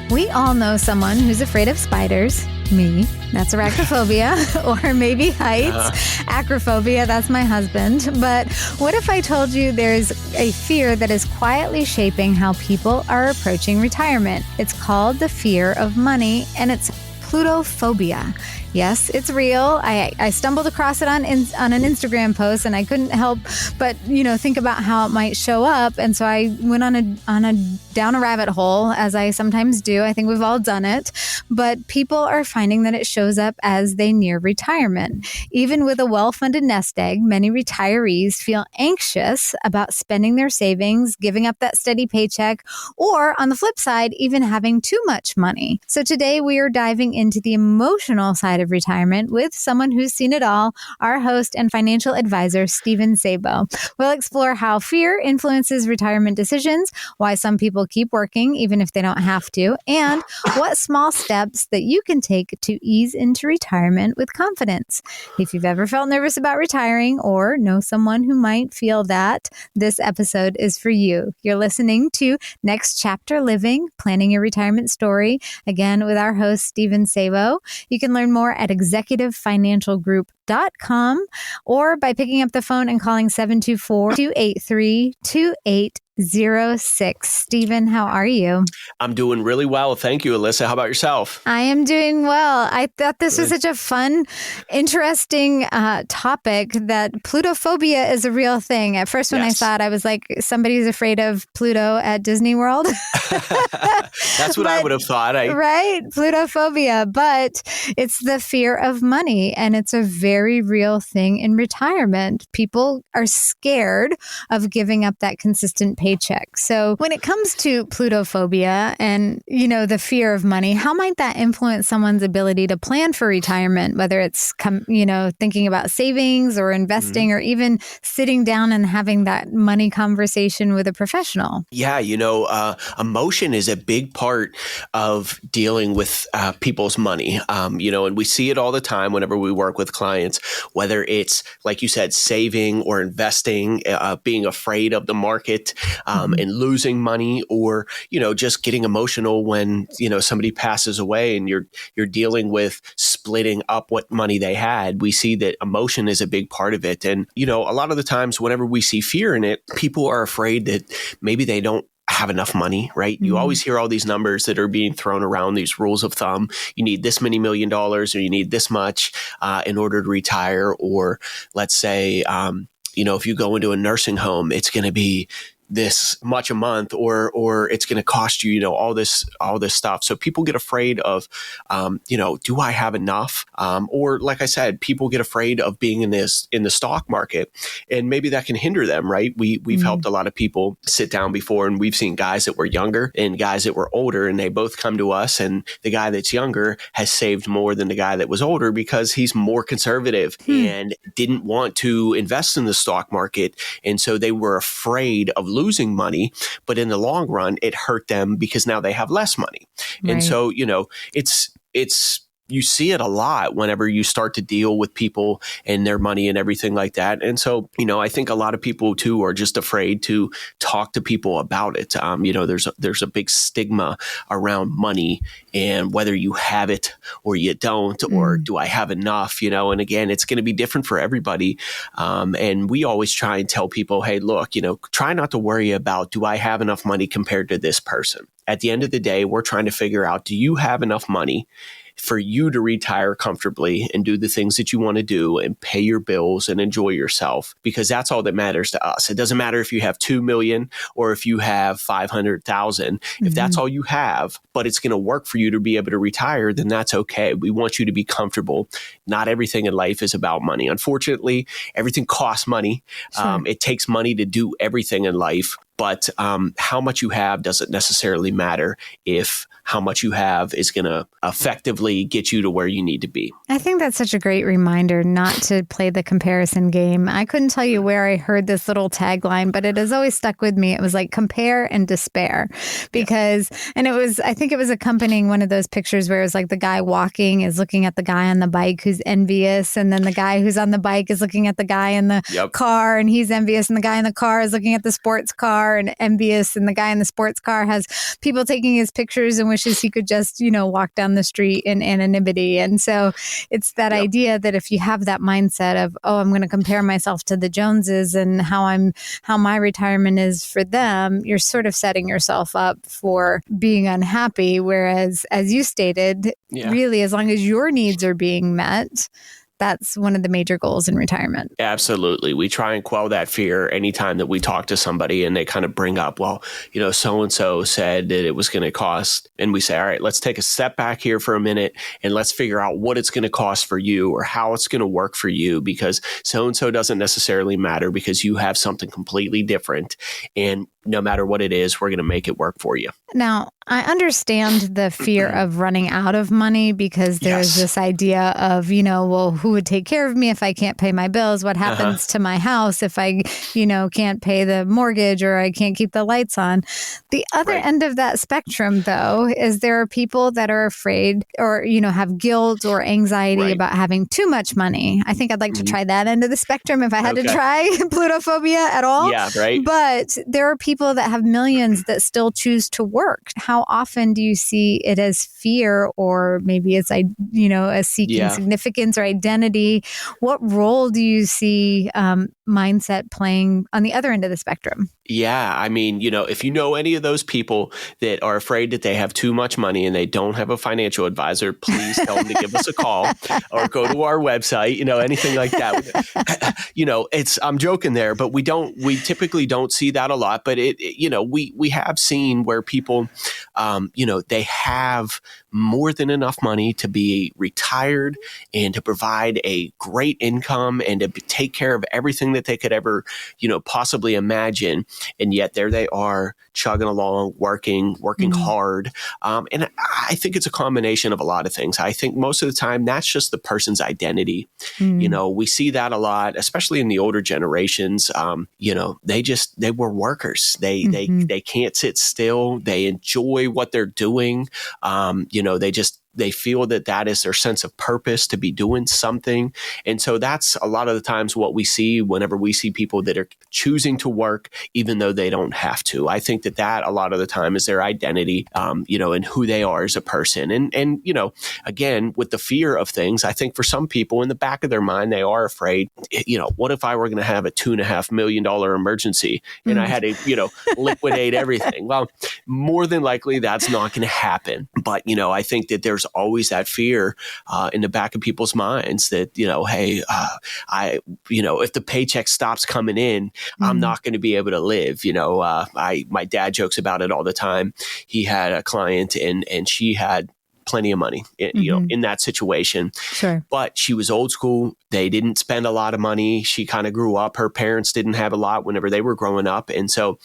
We all know someone who's afraid of spiders. Me. That's arachnophobia. Or maybe heights. Acrophobia. That's my husband. But what if I told you there's a fear that is quietly shaping how people are approaching retirement? It's called the fear of money, and it's plutophobia. Yes, it's real. I stumbled across it on an Instagram post, and I couldn't help but think about how it might show up. And so I went down a rabbit hole, as I sometimes do. I think we've all done it. But people are finding that it shows up as they near retirement. Even with a well-funded nest egg, many retirees feel anxious about spending their savings, giving up that steady paycheck, or on the flip side, even having too much money. So today we are diving into the emotional side of retirement with someone who's seen it all, our host and financial advisor, Steven Sabo. We'll explore how fear influences retirement decisions, why some people keep working even if they don't have to, and what small steps that you can take to ease into retirement with confidence. If you've ever felt nervous about retiring or know someone who might feel that, this episode is for you. You're listening to Next Chapter Living, Planning Your Retirement Story, again with our host, Steven Sabo. You can learn more at executivefinancialgroup.com or by picking up the phone and calling 724-283-2806. Steven, how are you? I'm doing really well. Thank you, Alyssa. How about yourself? I am doing well. I thought this was such a fun, interesting topic that plutophobia is a real thing. At first, when I saw it, I was like, somebody's afraid of Pluto at Disney World. That's what I would have thought. Right? Plutophobia. But it's the fear of money, and it's a very real thing in retirement. People are scared of giving up that consistent paycheck. So when it comes to plutophobia and, the fear of money, how might that influence someone's ability to plan for retirement, whether it's, thinking about savings or investing or even sitting down and having that money conversation with a professional? Yeah, emotion is a big part of dealing with people's money, and we see it all the time whenever we work with clients, whether it's, like you said, saving or investing, being afraid of the market and losing money, or, just getting emotional when, somebody passes away and you're dealing with splitting up what money they had. We see that emotion is a big part of it. And, a lot of the times whenever we see fear in it, people are afraid that maybe they don't have enough money, right? You always hear all these numbers that are being thrown around, these rules of thumb. You need this many $1 million, or you need this much in order to retire. Or let's say, if you go into a nursing home, it's going to be this much a month, or it's going to cost you, all this stuff. So people get afraid of, do I have enough? Or like I said, people get afraid of being in the stock market, and maybe that can hinder them, right? We've helped a lot of people sit down before, and we've seen guys that were younger and guys that were older, and they both come to us, and the guy that's younger has saved more than the guy that was older because he's more conservative and didn't want to invest in the stock market. And so they were afraid of losing money, but in the long run, it hurt them because now they have less money. Right. And so, it's you see it a lot whenever you start to deal with people and their money and everything like that. And so, I think a lot of people too are just afraid to talk to people about it. There's a big stigma around money and whether you have it or you don't, or do I have enough, and again, it's going to be different for everybody. And we always try and tell people, hey, look, try not to worry about, do I have enough money compared to this person? At the end of the day, we're trying to figure out, do you have enough money for you to retire comfortably and do the things that you want to do and pay your bills and enjoy yourself? Because that's all that matters to us. It doesn't matter if you have 2 million or if you have 500,000. If that's all you have, but it's going to work for you to be able to retire, then that's okay. We want you to be comfortable. Not everything in life is about money. Unfortunately, everything costs money. Sure. It takes money to do everything in life. But how much you have doesn't necessarily matter if how much you have is going to effectively get you to where you need to be. I think that's such a great reminder not to play the comparison game. I couldn't tell you where I heard this little tagline, but it has always stuck with me. It was like compare and despair because, and I think it was accompanying one of those pictures where it was like the guy walking is looking at the guy on the bike who's envious. And then the guy who's on the bike is looking at the guy in the car and he's envious. And the guy in the car is looking at the sports car. car and envious, and the guy in the sports car has people taking his pictures and wishes he could just, walk down the street in anonymity. And so it's that idea that if you have that mindset of, oh, I'm going to compare myself to the Joneses and how my retirement is for them, you're sort of setting yourself up for being unhappy. Whereas, as you stated, really, as long as your needs are being met, that's one of the major goals in retirement. Absolutely. We try and quell that fear anytime that we talk to somebody and they kind of bring up, well, so-and-so said that it was going to cost. And we say, all right, let's take a step back here for a minute and let's figure out what it's going to cost for you or how it's going to work for you, because so-and-so doesn't necessarily matter because you have something completely different. And no matter what it is, we're going to make it work for you. Now, I understand the fear of running out of money because there's this idea of, well, who would take care of me if I can't pay my bills? What happens to my house if I, can't pay the mortgage or I can't keep the lights on? The other end of that spectrum, though, is there are people that are afraid or, have guilt or anxiety about having too much money. I think I'd like to try that end of the spectrum if I had to try plutophobia at all. Yeah, right. But there are people that have millions that still choose to work. How often do you see it as fear, or maybe it's, as seeking significance or identity? What role do you see mindset playing on the other end of the spectrum? Yeah. I mean, if you know any of those people that are afraid that they have too much money and they don't have a financial advisor, please tell them to give us a call or go to our website, anything like that. I'm joking there, but we typically don't see that a lot, but we have seen where people, they have more than enough money to be retired and to provide a great income and to take care of everything that they could ever, possibly imagine. And yet there they are chugging along, working hard. And I think it's a combination of a lot of things. I think most of the time that's just the person's identity. We see that a lot, especially in the older generations. They were workers. They can't sit still. They enjoy what they're doing. They feel that is their sense of purpose to be doing something. And so that's a lot of the times what we see whenever we see people that are choosing to work, even though they don't have to. I think that a lot of the time is their identity, and who they are as a person. And again, with the fear of things, I think for some people in the back of their mind, they are afraid, what if I were going to have a $2.5 million emergency and I had to, liquidate everything? Well, more than likely that's not going to happen. But, I think that there's always that fear in the back of people's minds that, hey, if the paycheck stops coming in, I'm not going to be able to live. My dad jokes about it all the time. He had a client and she had plenty of money, in that situation. Sure. But she was old school. They didn't spend a lot of money. She kind of grew up. Her parents didn't have a lot whenever they were growing up. And so,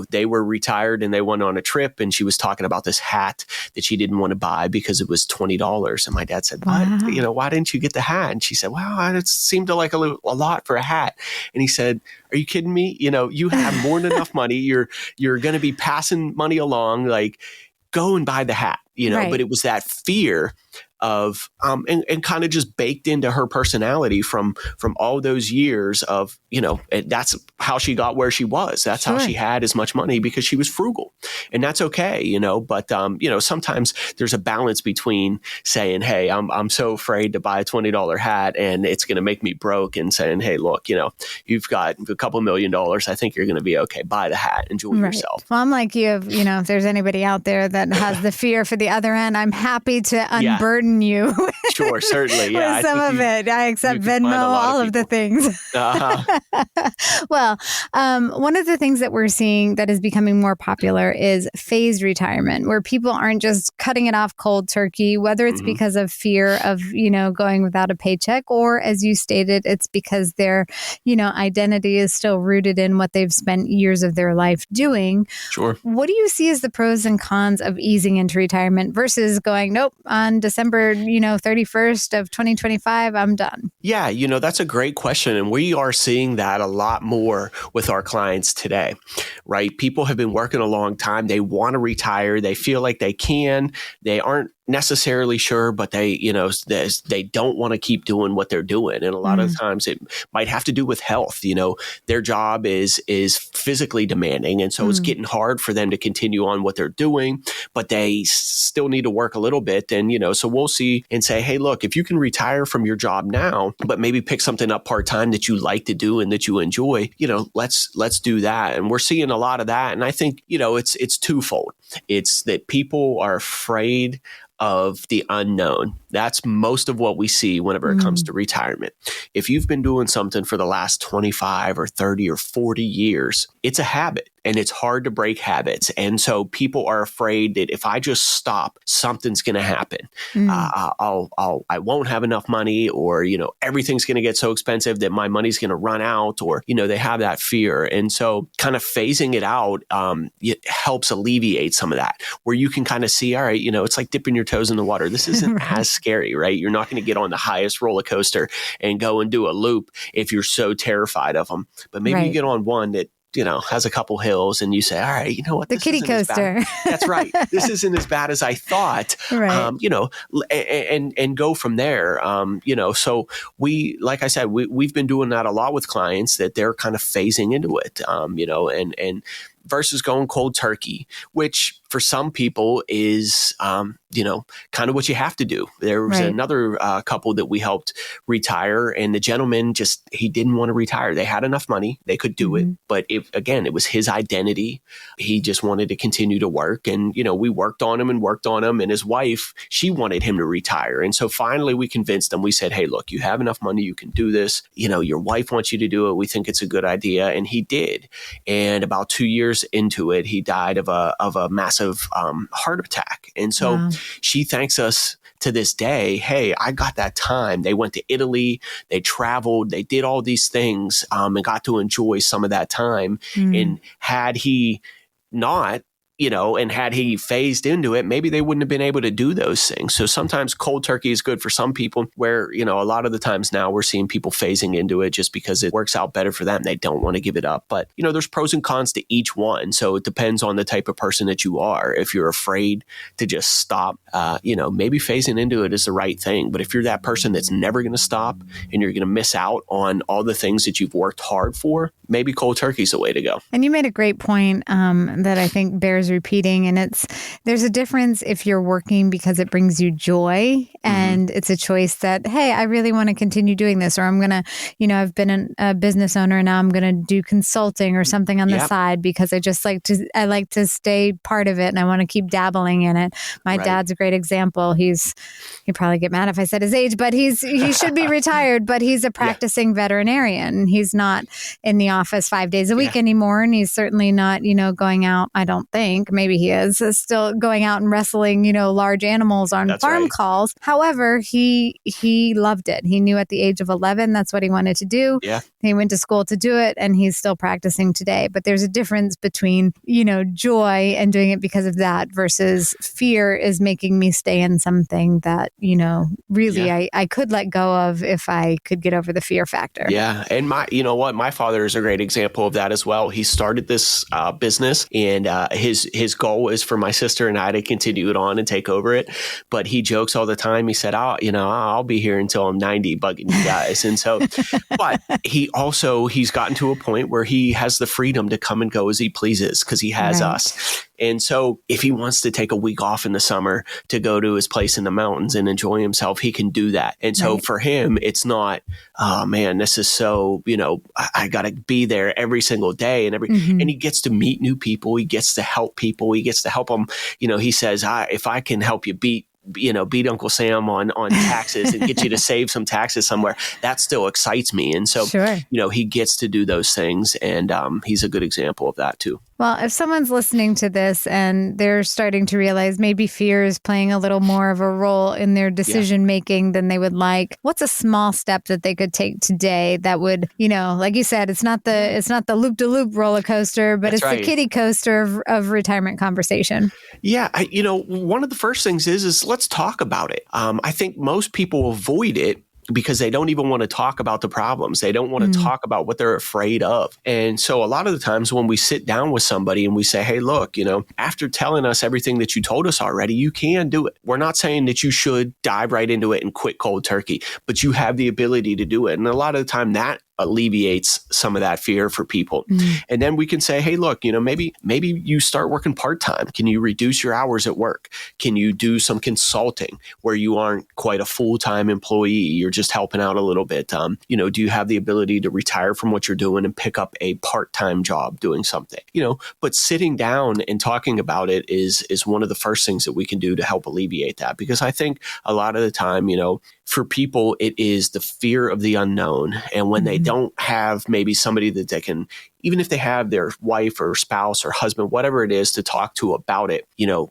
they were retired and they went on a trip and she was talking about this hat that she didn't want to buy because it was $20. And my dad said, why didn't you get the hat? And she said, well, it seemed like a lot for a hat. And he said, are you kidding me? You have more than enough money. You're going to be passing money along. Like, go and buy the hat, but it was that fear of, and kind of just baked into her personality from all those years of, and that's how she got where she was. That's how she had as much money because she was frugal, and that's okay, but, sometimes there's a balance between saying, hey, I'm so afraid to buy a $20 hat and it's going to make me broke, and saying, hey, look, you've got a couple $1 million. I think you're going to be okay. Buy the hat, enjoy yourself. Well, I'm like you, if there's anybody out there that has the fear for the other end, I'm happy to unburden you. Sure, certainly. Yeah, with some of it. I accept Venmo, all of the things. Well, one of the things that we're seeing that is becoming more popular is phased retirement, where people aren't just cutting it off cold turkey, whether it's because of fear of, going without a paycheck, or as you stated, it's because their, identity is still rooted in what they've spent years of their life doing. Sure. What do you see as the pros and cons of easing into retirement versus going, nope, on December 31st of 2025, I'm done? Yeah, that's a great question. And we are seeing that a lot more with our clients today, right? People have been working a long time. They want to retire. They feel like they can. They aren't necessarily sure, but they don't want to keep doing what they're doing. And a lot of times it might have to do with health. Their job is physically demanding. And so it's getting hard for them to continue on what they're doing, but they still need to work a little bit. And, so we'll see and say, hey, look, if you can retire from your job now, but maybe pick something up part-time that you like to do and that you enjoy, let's do that. And we're seeing a lot of that. And I think, it's twofold. It's that people are afraid of the unknown. That's most of what we see whenever it comes to retirement. If you've been doing something for the last 25 or 30 or 40 years, it's a habit and it's hard to break habits. And so people are afraid that if I just stop, something's going to happen. I won't have enough money, or, everything's going to get so expensive that my money's going to run out, or, they have that fear. And so kind of phasing it out, it helps alleviate some of that, where you can kind of see, all right, it's like dipping your toes in the water. This isn't as scary, right? You're not going to get on the highest roller coaster and go and do a loop if you're so terrified of them. But maybe you get on one that has a couple hills and you say, all right, you know what? The kiddie coaster. That's right. This isn't as bad as I thought, right. And go from there. So like I said, we've been doing that a lot with clients, that they're kind of phasing into it, and versus going cold turkey, which for some people is, kind of what you have to do. There was another couple that we helped retire, and the gentleman he didn't want to retire. They had enough money. They could do it. But it was his identity. He just wanted to continue to work. And, we worked on him. And his wife, she wanted him to retire. And so finally we convinced them. We said, hey, look, you have enough money. You can do this. Your wife wants you to do it. We think it's a good idea. And he did. And about 2 years into it, he died of a massive heart attack. And so she thanks us to this day. Hey, I got that time. They went to Italy, they traveled, they did all these things, and got to enjoy some of that time. And had he not, and had he phased into it, maybe they wouldn't have been able to do those things. So sometimes cold turkey is good for some people, where, a lot of the times now we're seeing people phasing into it just because it works out better for them. They don't want to give it up. But, there's pros and cons to each one. So it depends on the type of person that you are. If you're afraid to just stop, maybe phasing into it is the right thing. But if you're that person that's never going to stop and you're going to miss out on all the things that you've worked hard for, maybe cold turkey is the way to go. And you made a great point that I think bears repeating. And there's a difference if you're working because it brings you joy and it's a choice that, hey, I really want to continue doing this, or I'm going to, I've been a business owner and now I'm going to do consulting or something on the side because I like to stay part of it and I want to keep dabbling in it. My dad's a great example. He'd probably get mad if I said his age, but he should be retired, but he's a practicing veterinarian. He's not in the office 5 days a week anymore. And he's certainly not, going out, I don't think, maybe he is still going out and wrestling, large animals on farm calls. However, he loved it. He knew at the age of 11, that's what he wanted to do. Yeah. He went to school to do it and he's still practicing today. But there's a difference between, joy and doing it because of that versus fear is making me stay in something that, really I could let go of if I could get over the fear factor. Yeah. And my father is a great example of that as well. He started this business, and his goal is for my sister and I to continue it on and take over it. But he jokes all the time. He said, I'll be here until I'm 90 bugging you guys. And so, but he's gotten to a point where he has the freedom to come and go as he pleases because he has us. And so if he wants to take a week off in the summer to go to his place in the mountains and enjoy himself, he can do that. And so for him, it's not, oh man, this is so, I got to be there every single day and and he gets to meet new people. He gets to help people. He gets to help them. He says, if I can help you beat Uncle Sam on taxes and get you to save some taxes somewhere, that still excites me. And so, he gets to do those things. And he's a good example of that too. Well, if someone's listening to this and they're starting to realize maybe fear is playing a little more of a role in their decision making than they would like, what's a small step that they could take today that would, like you said, it's not the loop-de-loop roller coaster, but it's the kiddie coaster of retirement conversation. Yeah. One of the first things is let's talk about it. I think most people avoid it because they don't even want to talk about the problems. They don't want to talk about what they're afraid of. And so a lot of the times when we sit down with somebody and we say, hey, look, after telling us everything that you told us already, you can do it. We're not saying that you should dive right into it and quit cold turkey, but you have the ability to do it. And a lot of the time that alleviates some of that fear for people. And then we can say, hey, look, maybe you start working part-time. Can you reduce your hours at work? Can you do some consulting where you aren't quite a full-time employee? You're just helping out a little bit. Do you have the ability to retire from what you're doing and pick up a part-time job doing something? But sitting down and talking about it is one of the first things that we can do to help alleviate that. Because I think a lot of the time, for people, it is the fear of the unknown. And when they don't have maybe somebody that they can, even if they have their wife or spouse or husband, whatever it is, to talk to about it,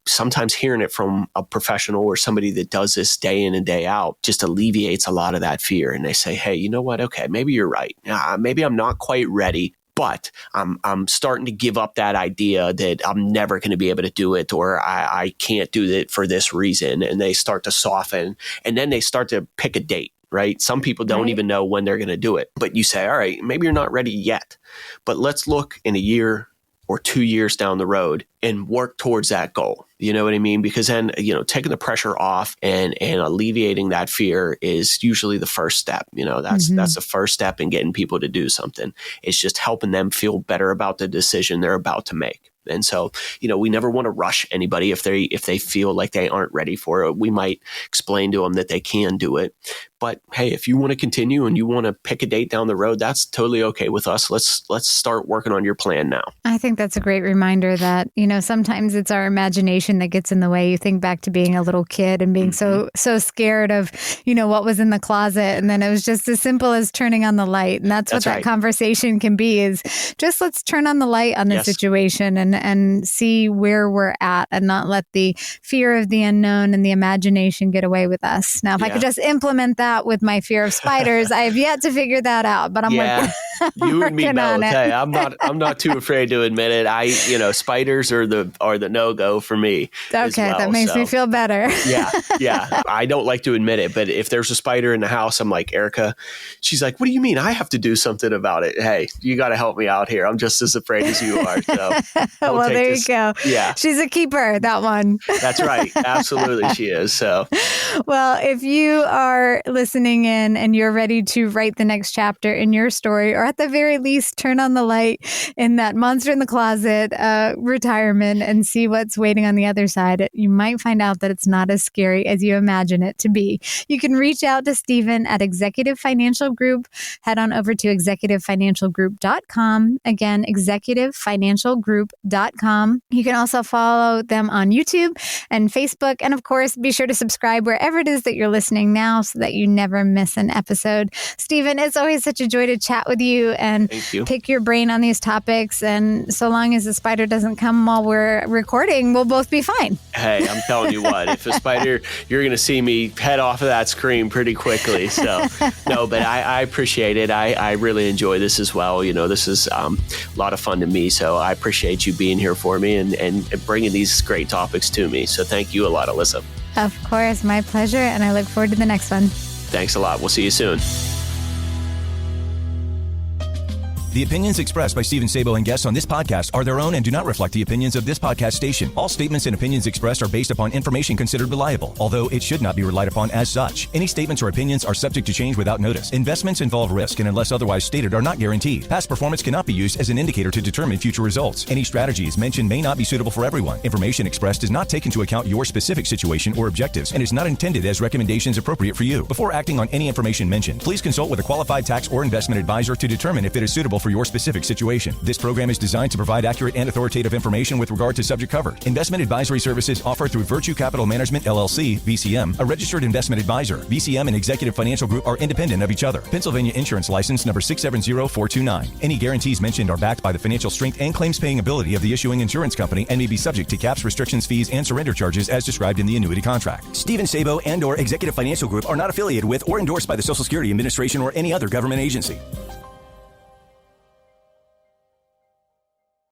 sometimes hearing it from a professional or somebody that does this day in and day out just alleviates a lot of that fear. And they say, hey, you know what? Okay, maybe you're right. Maybe I'm not quite ready. But I'm starting to give up that idea that I'm never going to be able to do it, or I can't do it for this reason. And they start to soften, and then they start to pick a date, right? Some people don't even know when they're going to do it. But you say, all right, maybe you're not ready yet, but let's look in a year or 2 years down the road and work towards that goal. You know what I mean? Because then, taking the pressure off and alleviating that fear is usually the first step. That's the first step in getting people to do something. It's just helping them feel better about the decision they're about to make. And so, we never want to rush anybody if they feel like they aren't ready for it. We might explain to them that they can do it. But hey, if you want to continue and you want to pick a date down the road, that's totally okay with us. Let's start working on your plan now. I think that's a great reminder that, sometimes it's our imagination that gets in the way. You think back to being a little kid and being so scared of, what was in the closet. And then it was just as simple as turning on the light. And that's what that conversation can be, is just let's turn on the light on the situation and see where we're at, and not let the fear of the unknown and the imagination get away with us. Now, if I could just implement that with my fear of spiders, I have yet to figure that out, but I'm working, you and me working both. on it. Hey, I'm not too afraid to admit it. Spiders are the no-go for me. Okay, that makes me feel better. Yeah. I don't like to admit it, but if there's a spider in the house, I'm like, Erica, she's like, what do you mean? I have to do something about it. Hey, you got to help me out here. I'm just as afraid as you are. So well, there you go. Yeah. She's a keeper, that one. That's right. Absolutely, she is. So, well, if you are listening in and you're ready to write the next chapter in your story, or at the very least, turn on the light in that monster in the closet retirement and see what's waiting on the other side, you might find out that it's not as scary as you imagine it to be. You can reach out to Steven at Executive Financial Group. Head on over to executivefinancialgroup.com. Again, executivefinancialgroup.com. You can also follow them on YouTube and Facebook. And of course, be sure to subscribe wherever it is that you're listening now so that you never miss an episode. Steven, it's always such a joy to chat with you and pick your brain on these topics. And so long as the spider doesn't come while we're recording, we'll both be fine. Hey, I'm telling you what, if a spider, you're going to see me head off of that screen pretty quickly. So, no, but I appreciate it. I really enjoy this as well. This is a lot of fun to me. So I appreciate you being here for me and bringing these great topics to me. So thank you a lot, Alyssa. Of course, my pleasure. And I look forward to the next one. Thanks a lot. We'll see you soon. The opinions expressed by Steven Sabo and guests on this podcast are their own and do not reflect the opinions of this podcast station. All statements and opinions expressed are based upon information considered reliable, although it should not be relied upon as such. Any statements or opinions are subject to change without notice. Investments involve risk and, unless otherwise stated, are not guaranteed. Past performance cannot be used as an indicator to determine future results. Any strategies mentioned may not be suitable for everyone. Information expressed does not take into account your specific situation or objectives and is not intended as recommendations appropriate for you. Before acting on any information mentioned, please consult with a qualified tax or investment advisor to determine if it is suitable for your specific situation. This program is designed to provide accurate and authoritative information with regard to subject covered. Investment advisory services offered through Virtue Capital Management, LLC, VCM, a registered investment advisor. VCM and Executive Financial Group are independent of each other. Pennsylvania Insurance License number 670429. Any guarantees mentioned are backed by the financial strength and claims paying ability of the issuing insurance company and may be subject to caps, restrictions, fees, and surrender charges as described in the annuity contract. Steven Sabo and/or Executive Financial Group are not affiliated with or endorsed by the Social Security Administration or any other government agency.